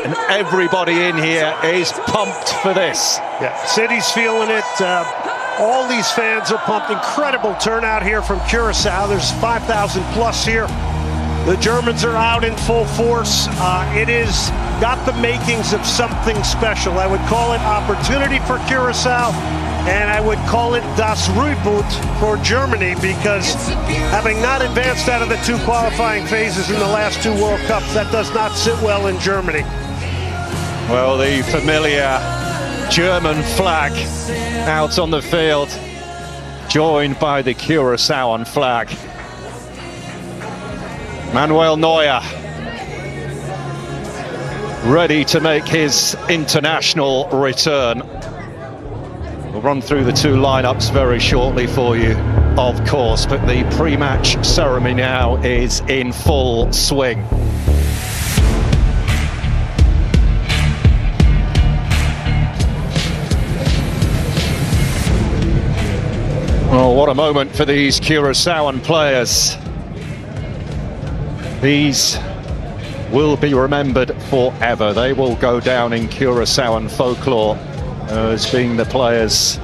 and everybody in here is pumped for this. Yeah, city's feeling it. All these fans are pumped. Incredible turnout here from Curacao. There's 5,000 plus here. The Germans are out in full force. It is got the makings of something special. I would call it opportunity for Curacao, and I would call it das Reboot for Germany, because having not advanced out of the 2 qualifying phases in the last 2 World Cups, that does not sit well in Germany. Well, the familiar German flag out on the field, joined by the Curaçaoan flag. Manuel Neuer ready to make his international return. We'll run through the 2 lineups very shortly for you, of course, but the pre-match ceremony now is in full swing. Oh, what a moment for these Curaçaoan players. These will be remembered forever. They will go down in Curaçaoan folklore as being the players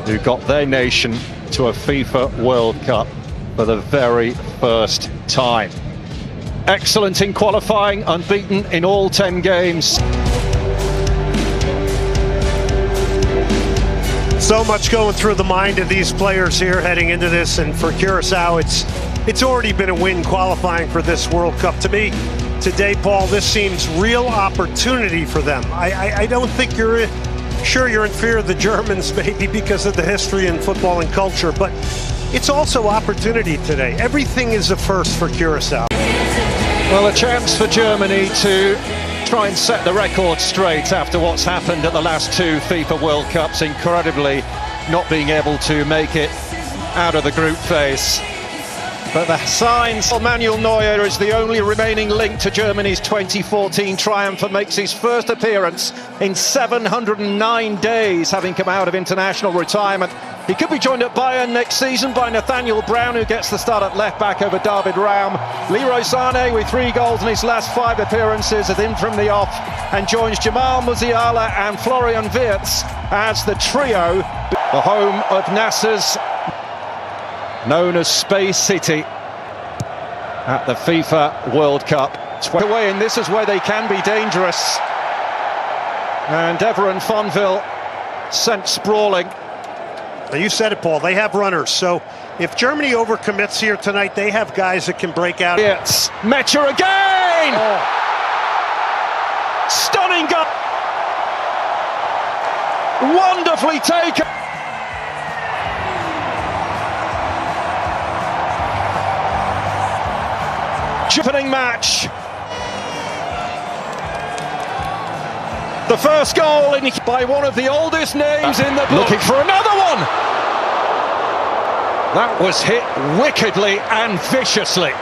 who got their nation to a FIFA World Cup for the very first time. Excellent in qualifying, unbeaten in all 10 games. So much going through the mind of these players here heading into this, and for Curacao, it's already been a win qualifying for this World Cup. To me, today, Paul, this seems real opportunity for them. I don't think you're in fear of the Germans, maybe because of the history in football and culture, but it's also opportunity today. Everything is a first for Curacao. Well, a chance for Germany to try and set the record straight after what's happened at the last 2 FIFA World Cups, incredibly not being able to make it out of the group phase. But the signs, Manuel Neuer is the only remaining link to Germany's 2014 triumph and makes his first appearance in 709 days, having come out of international retirement. He could be joined at Bayern next season by Nathaniel Brown, who gets the start at left-back over David Raum. Leroy Sané, with 3 goals in his last 5 appearances, is in from the off and joins Jamal Musiala and Florian Wirtz as the trio. The home of Nasser's, known as Space City, at the FIFA World Cup. Away, and this is where they can be dangerous. And Deveron Fonville sent sprawling. Now, you said it, Paul, they have runners, so if Germany overcommits here tonight, they have guys that can break out. It's Mecha again! Oh. Stunning goal! Wonderfully taken! Opening match. The first goal by one of the oldest names in the book. Looking for another one. That was hit wickedly and viciously.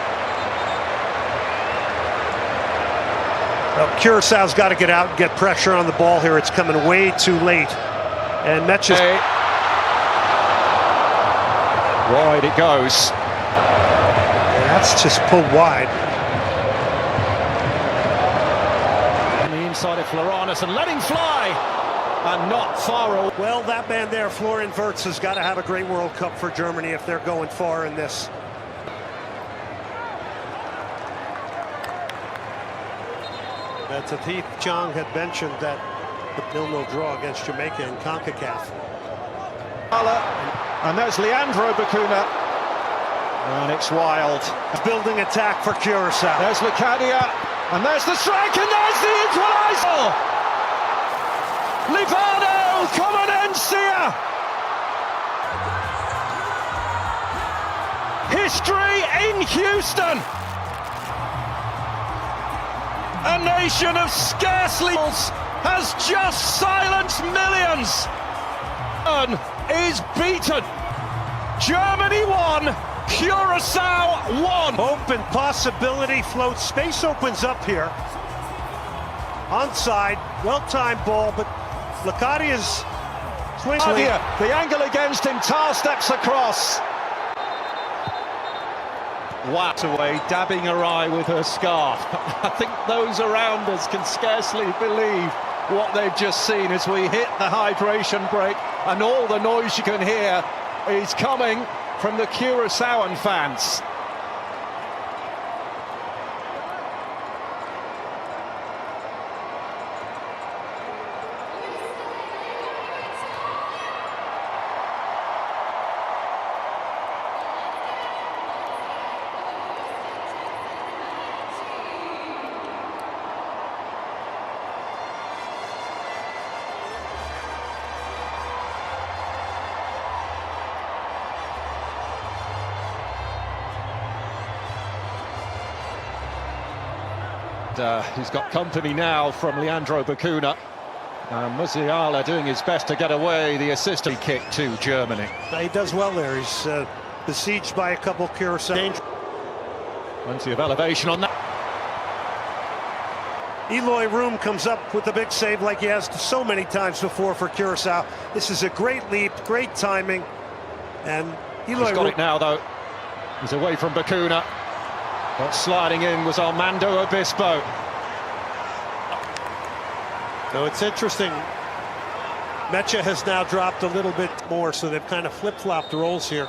Well, Curaçao's got to get out and get pressure on the ball here. It's coming way too late. And Metch is... Wide it goes. That's just pulled wide. On the inside of Floranus and let him fly, and not far away. Well, that man there, Florian Wirtz, has got to have a great World Cup for Germany if they're going far in this. 𝐐𝐮𝐽 had mentioned that the 0-0 draw against Jamaica in CONCACAF. And there's Leandro Bacuna. And it's wild. Building attack for Curacao. There's Lucadia, and there's the strike, and there's the equaliser! Livano 𝐐𝐮𝐵𝐿. History in Houston. A nation of scarcely has just silenced millions. Is beaten. Germany won. Curaçao won. Hope and possibility floats. Space opens up here. Onside, well-timed ball, but Lacadia's swing. The angle against him, Tar steps across. whacked away, dabbing her eye with her scarf. I think those around us can scarcely believe what they've just seen as we hit the hydration break, and all the noise you can hear is coming from the Curaçaoan fans. He's got company now from Leandro Bacuna. Musiala doing his best to get away the assistant kick to Germany. He does well there. He's besieged by a couple Curacao. Plenty of elevation on that. 𝐐𝐮𝐫𝐅𝐢𝐧𝐚𝐥 comes up with the big save like he has so many times before for Curacao. This is a great leap, great timing. And He's got it now, though. He's away from Bacuna. But sliding in was Armando Obispo. So it's interesting. 𝐐𝐿𝐵 has now dropped a little bit more, so they've kind of flip-flopped the roles here.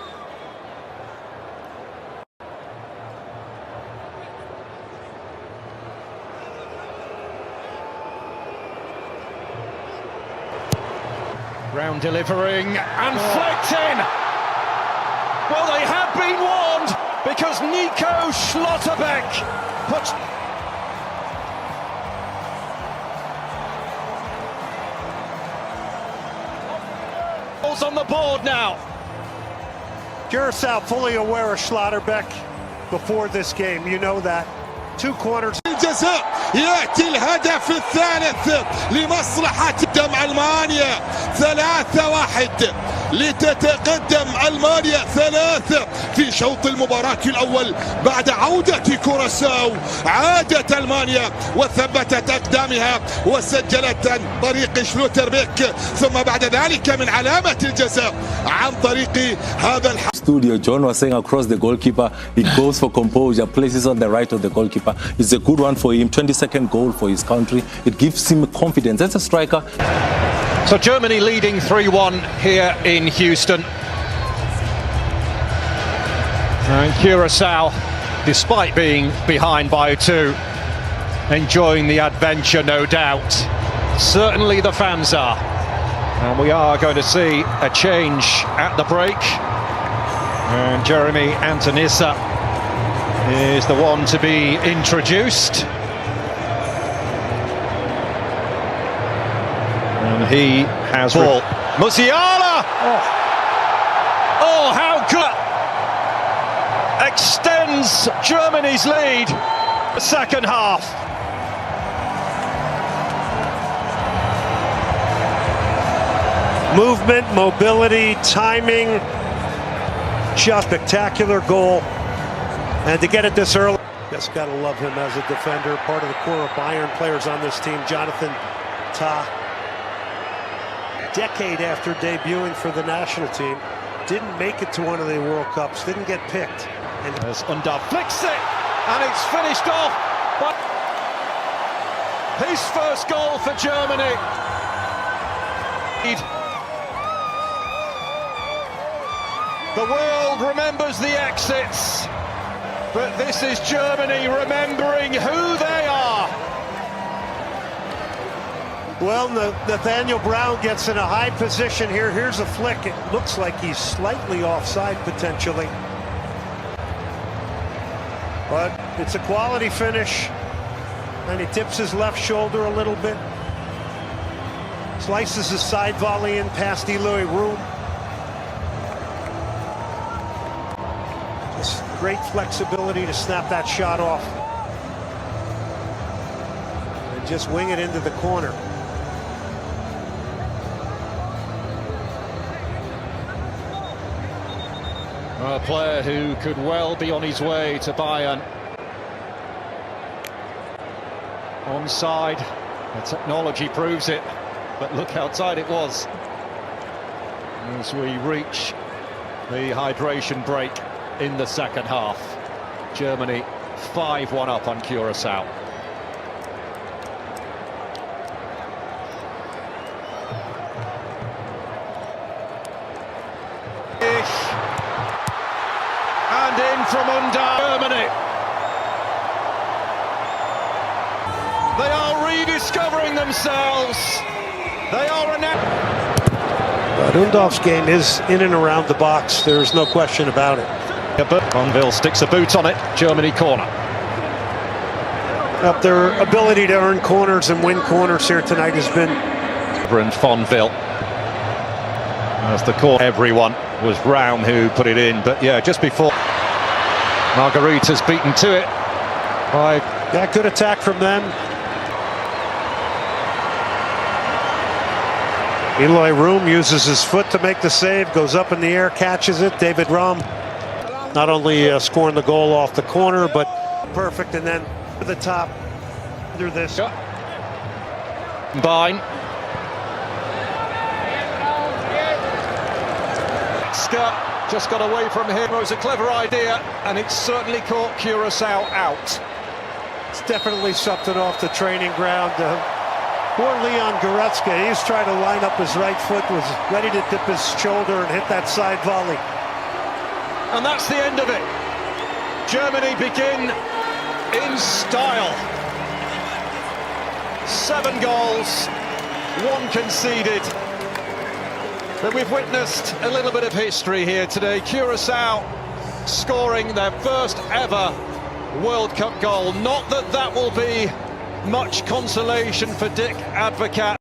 Round delivering and flicked in. Well, they have been warned, because 𝐐𝐵𝐭𝐞𝐫-𝐅𝐢𝐧𝐚𝐥 puts balls on the board now. Curacao fully aware of 𝐐𝐿𝐵𝐿 before this game, you know that. Two corners. الجزاء يأتي الهدف الثالث لمصلحة تقدم ألمانيا 3-1 لتتقدم ألمانيا 3 في شوط المباراة الأول. بعد عودة كوراساو عادت ألمانيا وثبتت أقدامها وسجلت عن طريق شلوتربيك، ثم بعد ذلك من علامة الجزاء عن طريق هذا Studio, John was saying across the goalkeeper, he goes for composure, places on the right of the goalkeeper. It's a good one for him, 22nd goal for his country. It gives him confidence as a striker. So Germany leading 3-1 here in Houston. And Curacao, despite being behind by 2, enjoying the adventure, no doubt. Certainly the fans are. And we are going to see a change at the break. And Jeremy Antonissa is the one to be introduced. And he has ball. Musiala! Oh, how good! Extends Germany's lead. The second half. Movement, mobility, timing. Just spectacular goal. And to get it this early. Just got to love him as a defender. Part of the core of Bayern players on this team, Jonathan Tah. Decade after debuting for the national team, didn't make it to one of the World Cups, didn't get picked. And as Undar flicks it, and it's finished off. But his first goal for Germany. The world remembers the exits, but this is Germany remembering who they are. Well, Nathaniel Brown gets in a high position here. Here's a flick. It looks like he's slightly offside potentially. But it's a quality finish. And he tips his left shoulder a little bit. Slices his side volley in past 𝐐𝐿𝐵𝐅𝐢𝐧𝐚𝐥. Just great flexibility to snap that shot off. And just wing it into the corner. A player who could well be on his way to Bayern. Onside, the technology proves it, but look how tight it was. As we reach the hydration break in the second half. Germany 5-1 up on Curacao. And in from under Germany. They are rediscovering themselves. They are a But Undorf's game is in and around the box. There's no question about it. Bonville sticks a boot on it. Germany corner. Their ability to earn corners and win corners here tonight has been. And Fonville. As the corner, everyone was Raum who put it in. But yeah, just before Margarita's beaten to it. That good attack from them. Eloy Room uses his foot to make the save, goes up in the air, catches it. David Raum not only scoring the goal off the corner, but perfect, and then to the top under this. Combine. Scott just got away from him. It was a clever idea, and it certainly caught Curacao out. It's definitely something off the training ground. Poor Leon Goretzka, he's trying to line up his right foot, was ready to dip his shoulder and hit that side volley. And that's the end of it. Germany begin in style. 7 goals, 1 conceded. But we've witnessed a little bit of history here today. Curacao scoring their first ever World Cup goal. Not that that will be much consolation for 𝐐𝐿𝐫-𝐅𝐢𝐧𝐚𝐥